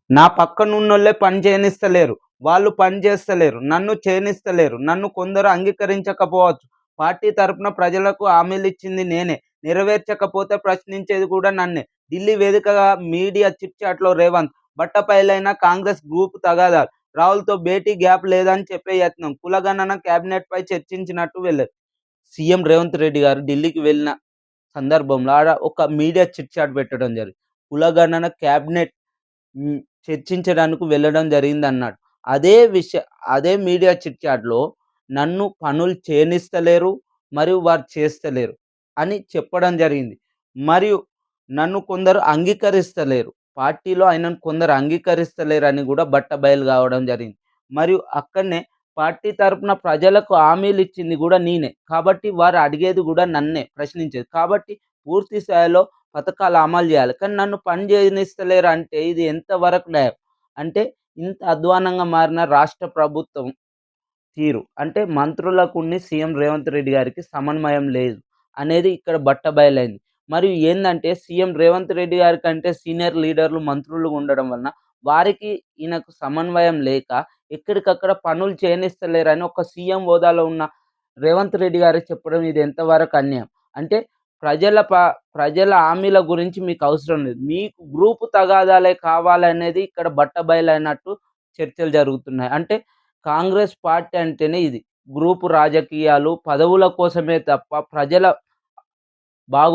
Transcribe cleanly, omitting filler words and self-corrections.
నా పక్కనున్నోళ్ళే పని చేయనిస్తలేరు. వాళ్ళు పని చేస్తలేరు. నన్ను చేయనిస్తలేరు. నన్ను కొందరు అంగీకరించకపోవచ్చు. పార్టీ తరపున ప్రజలకు హామీలిచ్చింది నేనే. నెరవేర్చకపోతే ప్రశ్నించేది కూడా నన్నే. ఢిల్లీ వేదికగా మీడియా చిట్ చాట్‌లో రేవంత్. బట్టబయలైన కాంగ్రెస్ గ్రూప్ తగాదాలు. రాహుల్‌తో భేటీ గ్యాప్ లేదని చెప్పే యత్నం. కులగణన క్యాబినెట్‌పై చర్చించినట్టు వెల్లడి. సీఎం రేవంత్ రెడ్డి గారు ఢిల్లీకి వెళ్ళిన సందర్భంలో ఆడ ఒక మీడియా చిట్ చాట్ పెట్టడం జరిగింది. కులగణన క్యాబినెట్ చర్చించడానికి వెళ్ళడం జరిగిందన్నాడు. అదే అదే మీడియా చిట్ చాట్‌లో నన్ను పనులు చేయనిస్తలేరు, మరియు వారు చేస్తలేరు అని చెప్పడం జరిగింది. మరియు నన్ను కొందరు అంగీకరిస్తలేరు. పార్టీలో ఆయనను కొందరు అంగీకరిస్తలేరని గూడా బట్టబయలు కావడం జరిగింది. మరియు అక్కడనే పార్టీ తరపున ప్రజలకు హామీలిచ్చింది గూడా నేనే. కాబట్టి వారు అడిగేది గూడా నన్నే, ప్రశ్నించేది. కాబట్టి పూర్తి స్థాయిలో పథకాలు అమలు జేయాలి. కానీ నన్ను పని జేయనిస్తలేరంటే ఇది ఎంతవరకు న్యాయం? అంటే ఇంత అధ్వానంగా మారిన రాష్ట్ర ప్రభుత్వం తీరు. అంటే మంత్రులకున్ని సీఎం రేవంత్ రెడ్డి గారికి సమన్వయం లేదు అనేది ఇక్కడ బట్టబయలైంది. మరియు ఏందంటే సీఎం రేవంత్ రెడ్డి గారి కంటే సీనియర్ లీడర్లు, మంత్రులు ఉండడం వలన వారికి ఈయనకు సమన్వయం లేక ఎక్కడికక్కడ పనులు చేయనిస్తలేరని ఒక సీఎం హోదాలో ఉన్న రేవంత్ రెడ్డి గారికి చెప్పడం ఇది ఎంతవరకు అన్యాయం? అంటే ప్రజల ప ప్రజల హామీల గురించి మీకు అవసరం లేదు. మీకు గ్రూప్ తగాదాలే కావాలనేది ఇక్కడ బట్టబయలైనట్టు చర్చలు జరుగుతున్నాయి. అంటే కాంగ్రెస్ పార్టీ అంటేనే ఇది. గ్రూపు రాజకీయాలు, పదవుల కోసమే తప్ప ప్రజల బాగు